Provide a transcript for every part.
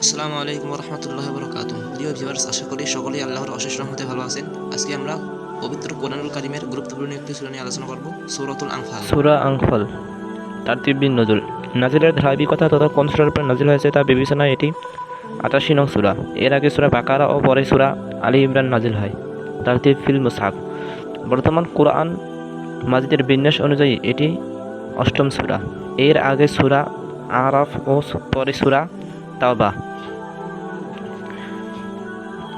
আসসালামু আলাইকুম রহমতুল্লাহ বরকাতুহ। প্রিয় ভিউয়ার্স, আশা করি সকলেই আল্লাহর অশেষ রহমতে ভালো আছেন। আজকে আমরা পবিত্র কোরআনুল কারীমের গুরুত্বপূর্ণ একটি সূরা নিয়ে আলোচনা করব, সূরাতুল আনফাল। সূরা আনফাল তারতিব বিন নজুল। নাজিলের ধারাবাহিকতা তথা কোন সূরার উপর নাজিল হয়েছে তা বিবেচনায় এটি ৮৮ নং সূরা। এর আগে সূরা বাকারা ও পরে সূরা আলী ইমরান নাজিল হয়। তারতিব ফিল মুসহাফ। বর্তমান কুরআন মাজিদের বিন্যাস অনুযায়ী এটি ৮ম সূরা। এর আগে সূরা আরাফ ও পরে সূরা তাওবা।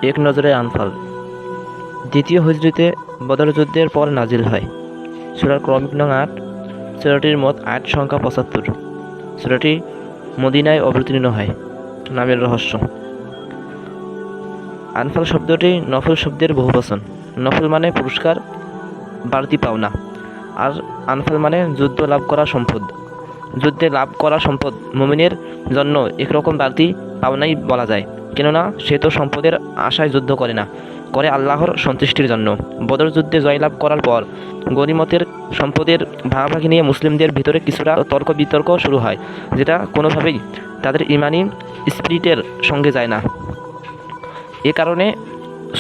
এক নজরে আনফাল দ্বিতীয় হিজরিতে বদর যুদ্ধের পর নাজিল হয়। সূরার ক্রমিক নং ৮। সূরাটির মোট আয়াত সংখ্যা ৭৫। সূরাটি মদিনায় অবতীর্ণ হয়। নামের রহস্য। আনফাল শব্দটি নফল শব্দের বহুবচন। নফল মানে পুরস্কার, বাড়তি পাওনা, আর আনফাল মানে যুদ্ধ লাভ করা সম্পদ। যুদ্ধে লাভ করা সম্পদ মুমিনের জন্য একরকম বাড়তি পাওনাই বলা যায়, কেননা সে তো সম্পদের আশায় যুদ্ধ করে না, করে আল্লাহর সন্তুষ্টির জন্য। বদর যুদ্ধে জয়লাভ করার পর গনিমতের সম্পদের ভাগাভাগি নিয়ে মুসলিমদের ভিতরে কিছুটা তর্ক বিতর্ক শুরু হয়, যেটা কোনোভাবেই তাদের ইমানি স্পিরিটের সঙ্গে যায় না। এ কারণে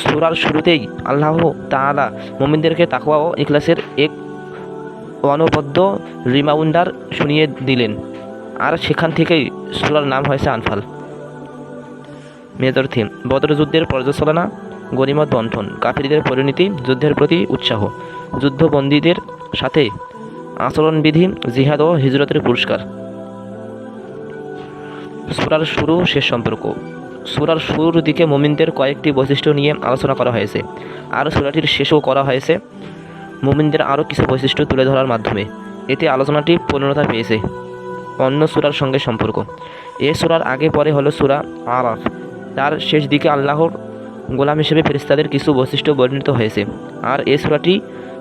সূরার শুরুতেই আল্লাহ তাআলা মুমিনদেরকে তাকওয়া ও ইখলাসের এক অনবদ্য রিমাউন্ডার শুনিয়ে দিলেন, আর সেখান থেকেই সূরার নাম হয়েছে আনফাল। মেজর থিম: বদর যুদ্ধের পর্যালোচনা, গনিমত বন্টন, কাফিরদের পরিণতি, যুদ্ধের প্রতি উৎসাহ, যুদ্ধবন্দীদের সাথে আচরণবিধি, জিহাদ ও হিজরতের পুরস্কার। সূরার শুরু শেষ সম্পর্ক। সূরার শুরুর দিকে মুমিনদের কয়েকটি বৈশিষ্ট্য নিয়ে আলোচনা করা হয়েছে, আর সূরাটির শেষও করা হয়েছে মুমিনদের আরও কিছু বৈশিষ্ট্য তুলে ধরার মাধ্যমে। এতে আলোচনাটি পূর্ণতা পেয়েছে। অন্য সূরার সঙ্গে সম্পর্ক। এ সূরার আগে পরে হলো সূরা আরাফ। তার শেষ দিকে আল্লাহর গোলাম হিসেবে ফেরেশতাদের কিছু বৈশিষ্ট্য বর্ণিত হয়েছে, আর এ সূরাটি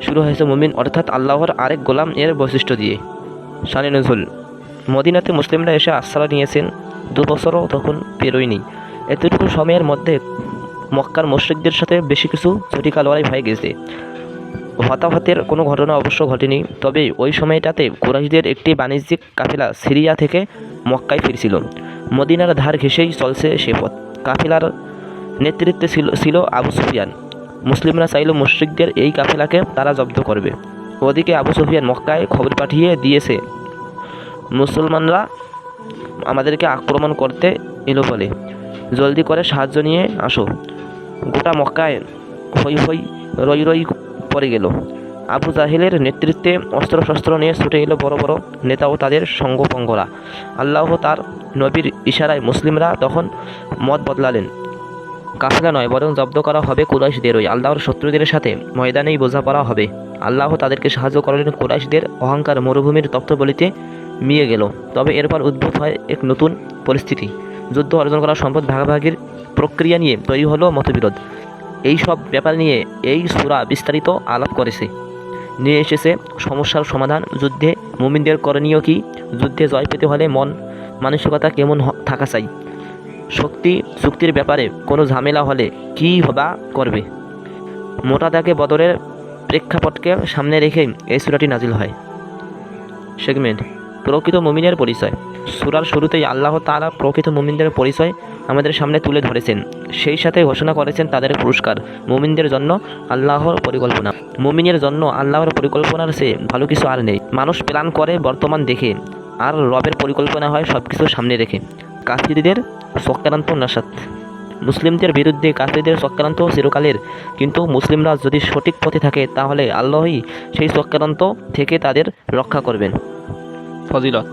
শুরু হয়েছে মুমিন অর্থাৎ আল্লাহর আরেক গোলাম এর বৈশিষ্ট্য দিয়ে। শানে নজুল: মদিনাতে মুসলিমরা এসে আশ্রয় নিয়েছেন ২ বছরও তখন পেরোয়নি। এতটুকু সময়ের মধ্যে মক্কার মুশরিকদের সাথে বেশি কিছু ঝটিকা লড়াই হয়ে গেছে। হতাহতের কোনো ঘটনা অবশ্য ঘটেনি, তবে ওই সময়টাতে কুরাইশদের একটি বাণিজ্যিক কাফেলা সিরিয়া থেকে মক্কায় ফিরছিল। মদিনার ধার ঘেঁষেই চলছে সে পথ। কাফেলার নেতৃত্বে ছিল আবু সুফিয়ান। মুসলিমরা চাইল মুশরিকদের এই কাফেলাকে তারা জব্দ করবে। ওদিকে আবু সুফিয়ান মক্কায় খবর পাঠিয়ে দিয়েছে, মুসলমানরা আমাদেরকে আক্রমণ করতে এলো বলে, জলদি করে সাহায্য নিয়ে আসো। গোটা মক্কায় হই হই রই রই পড়ে গেল। আবু জাহেলের নেতৃত্বে অস্ত্রশস্ত্র নিয়ে ছুটে এলো বড় বড় নেতা ও তাদের সঙ্গপঙ্গরা। আল্লাহ তার নবীর ইশারায় মুসলিমরা তখন মত বদলালেন। কাফেলা নয়, বরং জব্দ করা হবে কুরাইশদেরই। আল্লাহর শত্রুদের সাথে ময়দানেই বোঝাপড়া হবে। আল্লাহ তাদেরকে সাহায্য করলেন। কুরাইশদের অহংকার মরুভূমির তপ্তবলিতে মিয়ে গেল। তবে এরপর উদ্ভূত হয় এক নতুন পরিস্থিতি। যুদ্ধ অর্জন করা সম্পদ ভাগাভাগির প্রক্রিয়া নিয়ে তৈরি হলো মতবিরোধ। এই সব ব্যাপার নিয়ে এই সূরা বিস্তারিত আলাপ করেছে, নিয়ে এসেছে সমস্যার সমাধান। যুদ্ধে মুমিনদের করণীয় কী, যুদ্ধে জয় পেতে হলে মন মানসিকতা কেমন থাকা চাই, শক্তি চুক্তির ব্যাপারে কোনো ঝামেলা হলে কী হবা করবে। মোটা দাগে বদরের প্রেক্ষাপটকে সামনে রেখে এই সূরাটি নাজিল হয়। সেগমেন্ট: প্রকৃত মুমিনের পরিচয়। সূরার শুরুতেই আল্লাহ তাআলা প্রকৃত মুমিনদের পরিচয় আমাদের সামনে তুলে ধরেছেন, সেই সাথে ঘোষণা করেছেন তাদের পুরস্কার। মুমিনদের জন্য আল্লাহর পরিকল্পনা। মুমিনের জন্য আল্লাহর পরিকল্পনার চেয়ে ভালো কিছু আর নেই। মানুষ প্ল্যান করে বর্তমান দেখে, আর রবের পরিকল্পনা হয় সব কিছু সামনে রেখে। কাফিরদের চক্রান্ত নাশাত। মুসলিমদের বিরুদ্ধে কাফিরদের চক্রান্ত চিরকালের, কিন্তু মুসলিমরা যদি সঠিক পথে থাকে তাহলে আল্লাহই সেই চক্রান্ত থেকে তাদের রক্ষা করবেন। ফজিলত: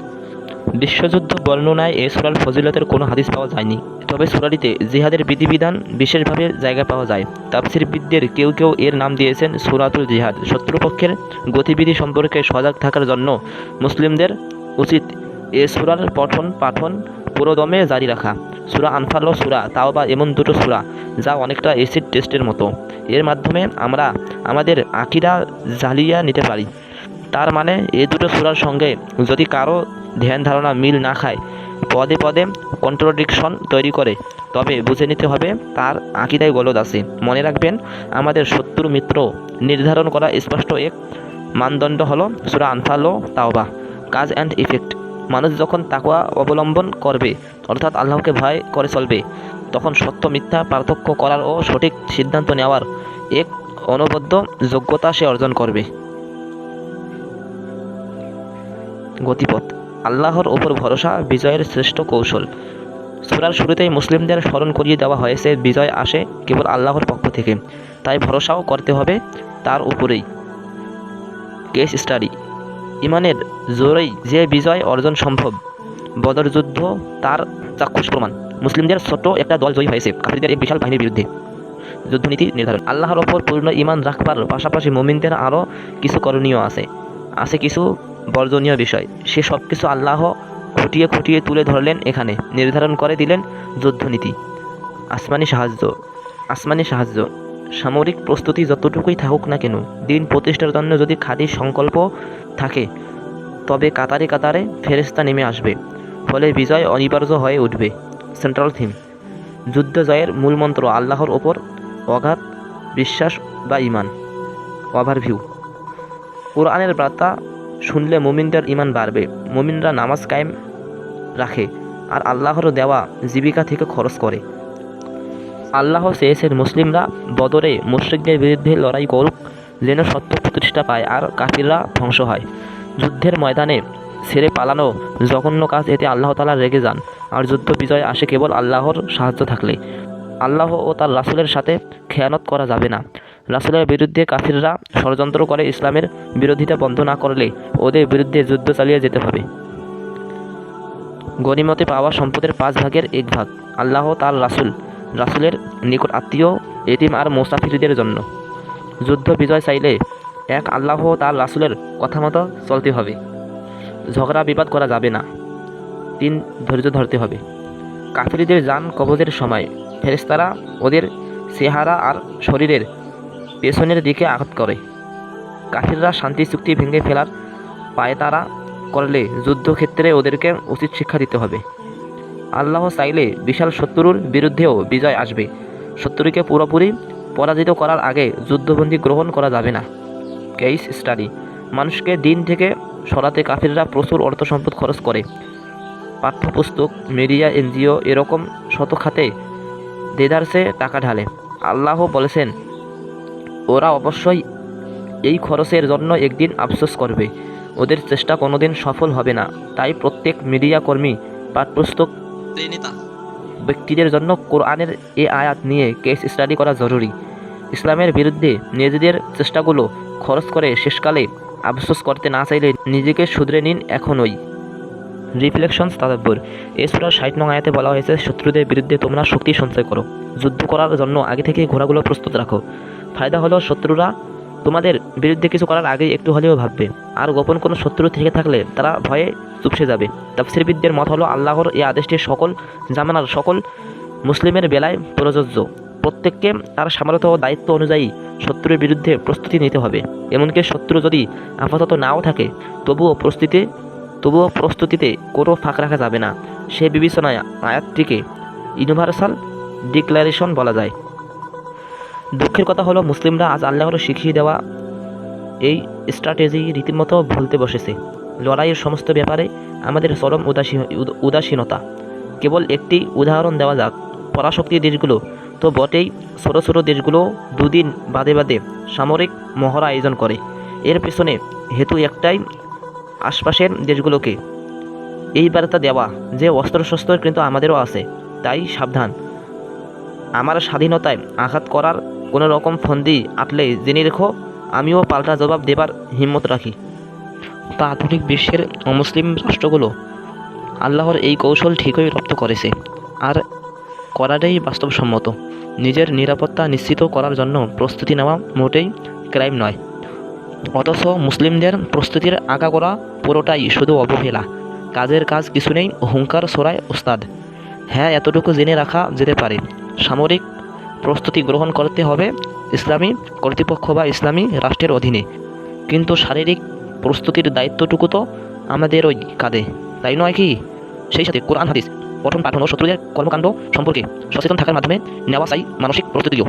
বিশ্বযুদ্ধ বর্ণনায় এ সূরার ফজিলতের কোনো হাদিস পাওয়া যায়নি, তবে সূরাটিতে জিহাদের বিধিবিধান বিশেষভাবে জায়গা পাওয়া যায়। তাফসীরবিদদের কেউ কেউ এর নাম দিয়েছেন সূরাতুল জিহাদ। শত্রুপক্ষের গতিবিধি সম্পর্কে সজাগ থাকার জন্য মুসলিমদের উচিত এ সূরার পঠন পাঠন পুরোদমে জারি রাখা। সূরা আনফাল ও সূরা তাওবা এমন দুটো সূরা যা অনেকটা এসিড টেস্টের মতো। এর মাধ্যমে আমরা আমাদের আকীদা জ্বালিয়ে নিতে পারি। তার মানে এ দুটো সূরার সঙ্গে যদি কারো ধ্যান ধারণা মিল না খায়, পদে পদে কন্ট্রাডিকশন তৈরি করে, তবে বুঝে নিতে হবে তার আকীদায় গলদ আছে। মনে রাখবেন, আমাদের শত্রু মিত্র নির্ধারণ করা স্পষ্ট এক মানদণ্ড হলো সূরা আনফাল ও তাওবা। কাজ অ্যান্ড ইফেক্ট: মানুষ যখন তাকওয়া অবলম্বন করবে, অর্থাৎ আল্লাহকে ভয় করে চলবে, তখন সত্য মিথ্যা পার্থক্য করার ও সঠিক সিদ্ধান্ত নেওয়ার এক অনবদ্য যোগ্যতা সে অর্জন করবে। গতিপথ। আল্লাহর ওপর ভরসা বিজয়ের শ্রেষ্ঠ কৌশল। সূরার শুরুতেই মুসলিমদের স্মরণ করিয়ে দেওয়া হয়েছে বিজয় আসে কেবল আল্লাহর পক্ষ থেকে, তাই ভরসাও করতে হবে তার উপরেই। Case study. ইমানের জোরেই যে বিজয় অর্জন সম্ভব, বদর যুদ্ধ তার চাক্ষুষ প্রমাণ। মুসলিমদের ছোট একটা দল জয়ী হয়েছে কাফিরদের এক বিশাল বাহিনীর বিরুদ্ধে। যুদ্ধনীতি নির্ধারণ। আল্লাহর ওপর পূর্ণ ঈমান রাখবার পাশাপাশি মুমিনদের আরও কিছু করণীয় আছে কিছু বর্জনীয় বিষয়। সে সব কিছু আল্লাহ খুঁটিয়ে খুঁটিয়ে তুলে ধরলেন এখানে, নির্ধারণ করে দিলেন যুদ্ধনীতি। আসমানি সাহায্য। সামরিক প্রস্তুতি যতটুকুই থাকুক না কেন, দিন প্রতিষ্ঠার জন্য যদি খাঁটি সংকল্প থাকে, তবে কাতারে কাতারে ফেরেশতা নেমে আসবে, ফলে বিজয় অনিবার্য হয়ে উঠবে। Central theme. যুদ্ধ জয়ের মূলমন্ত্র আল্লাহর ওপর অগাধ বিশ্বাস বা ঈমান। ওভারভিউ। কোরআনের বার্তা শুনলে মুমিনদের ঈমান বাড়বে। মুমিনরা নামাজ কায়েম রাখে আর আল্লাহর দেওয়া জীবিকা থেকে খরচ করে। আল্লাহ চেয়েছেন মুসলিমরা বদরে মুশরিকদের বিরুদ্ধে লড়াই করুক, যেন সত্য প্রতিষ্ঠা পায় আর কাফিররা ধ্বংস হয়। যুদ্ধের ময়দানে ছেড়ে পালানো জঘন্য কাজ, এতে আল্লাহ তাআলা রেগে যান। আর যুদ্ধ বিজয় আসে কেবল আল্লাহর সাহায্য থাকলে। আল্লাহ ও তার রাসূলের সাথে খেয়ানত করা যাবে না। রাসূলের বিরুদ্ধে কাফিররা ষড়যন্ত্র করে ইসলামের বিরোধিতা বন্ধ না করলে ওদের বিরুদ্ধে যুদ্ধ চালিয়ে যেতে হবে। গনিমতে পাওয়া সম্পদের 5 ভাগের 1 ভাগ আল্লাহ তার রাসূলের নিকট আত্মীয়, এতিম আর মুসাফিরদের জন্য। যুদ্ধ বিজয় চাইলে এক আল্লাহ তার রাসূলের কথা মতো চলতে হবে। ঝগড়া বিবাদ করা যাবে না। 3 ধৈর্য ধরতে হবে। কাফিরদের জান কবজের সময় ফেরেশতারা ওদের চেহারা আর শরীরের পেছনের দিকে আঘাত করে। কাফিররা শান্তি চুক্তি ভেঙে ফেলার পায়তারা করলে যুদ্ধক্ষেত্রে ওদেরকে উচিত শিক্ষা দিতে হবে। আল্লাহ চাইলে বিশাল শত্রুর বিরুদ্ধেও বিজয় আসবে। শত্রুকে পুরোপুরি পরাজিত করার আগে যুদ্ধবন্দী গ্রহণ করা যাবে না। Case study. মানুষকে দিন থেকে সরাতে কাফিররা প্রচুর অর্থ সম্পদ খরচ করে। পাঠ্যপুস্তক, মিডিয়া, এনজিও এরকম শত খাতে দেদারসে টাকা ঢালে। আল্লাহ বলেছেন, ওরা অবশ্যই এই খরচের জন্য একদিন আফসোস করবে। ওদের চেষ্টা কোনোদিন সফল হবে না। তাই প্রত্যেক মিডিয়া কর্মী, পাঠ্যপুস্তক ব্যক্তিদের জন্য কোরআনের এ আয়াত নিয়ে কেস স্টাডি করা জরুরি। ইসলামের বিরুদ্ধে নিজেদের চেষ্টাগুলো খরচ করে শেষকালে আফসোস করতে না চাইলে নিজেকে শুধরে নিন এখনই। রিফ্লেকশনস তাদাব্বুর। এই সূরার 60 নং আয়াতে বলা হয়েছে, শত্রুদের বিরুদ্ধে তোমরা শক্তি সঞ্চয় করো। যুদ্ধ করার জন্য আগে থেকে ঘোড়াগুলো প্রস্তুত রাখো। ফায়দা হলো শত্রুরা তোমাদের বিরুদ্ধে কিছু করার আগে একটু হলেও ভাববে, আর গোপন কোনো শত্রু থেকে থাকলে তারা ভয়ে চুপসে যাবে। তাফসীরবিদদের মত হলো, আল্লাহর এই আদেশটি সকল জামানার সকল মুসলিমের বেলায় প্রযোজ্য। প্রত্যেককে তার সামর্থ্য ও দায়িত্ব অনুযায়ী শত্রুর বিরুদ্ধে প্রস্তুতি নিতে হবে। এমনকি শত্রু যদি আপাতত নাও থাকে, তবুও প্রস্তুতিতে কোনো ফাঁক রাখা যাবে না। সে বিবেচনায় আয়াতটিকে ইউনিভার্সাল ডিক্লারেশন বলা যায়। দুঃখের কথা হলো, মুসলিমরা আজ আল্লাহর শিখিয়ে দেওয়া এই স্ট্র্যাটেজি রীতিমতো ভুলতে বসেছে। লড়াইয়ের সমস্ত ব্যাপারে আমাদের চরম উদাসীনতা। কেবল একটি উদাহরণ দেওয়া যাক, পরাশক্তি দেশগুলো তো বটেই, ছোট ছোট দেশগুলো 2 দিন বাদে বাদে সামরিক মহড়া আয়োজন করে। এর পেছনে হেতু একটাই, আশপাশের দেশগুলোকে এই বার্তা দেওয়া যে অস্ত্রশস্ত্র কিন্তু আমাদেরও আছে, তাই সাবধান। আমার স্বাধীনতায় আঘাত করার কোনো রকম ফন্দি আটলে জেনে রেখো, আমিও পাল্টা জবাব দেবার হিম্মত রাখি। তা আধুনিক বিশ্বের অমুসলিম রাষ্ট্রগুলো আল্লাহর এই কৌশল ঠিকই রপ্ত করেছে, আর করাটাই বাস্তবসম্মত। নিজের নিরাপত্তা নিশ্চিত করার জন্য প্রস্তুতি নেওয়া মোটেই ক্রাইম নয়। অথচ মুসলিমদের প্রস্তুতির আগাগোড়া পুরোটাই শুধু অবহেলা। কাজের কাজ কিছু নেই, হুঙ্কার ছড়ায় ওস্তাদ। হ্যাঁ, এতটুকু জেনে রাখা যেতে পারে, সামরিক প্রস্তুতি গ্রহণ করতে হবে ইসলামী কর্তৃপক্ষ বা ইসলামী রাষ্ট্রের অধীনে, কিন্তু শারীরিক প্রস্তুতির দায়িত্বটুকু তো আমাদেরই কাঁধে, তাই নয় কি? সেই সাথে কোরআন হাদিস পঠন পাঠন ও শত্রুদের কর্মকাণ্ড সম্পর্কে সচেতন থাকার মাধ্যমে নেওয়া চাই মানসিক প্রস্তুতিও।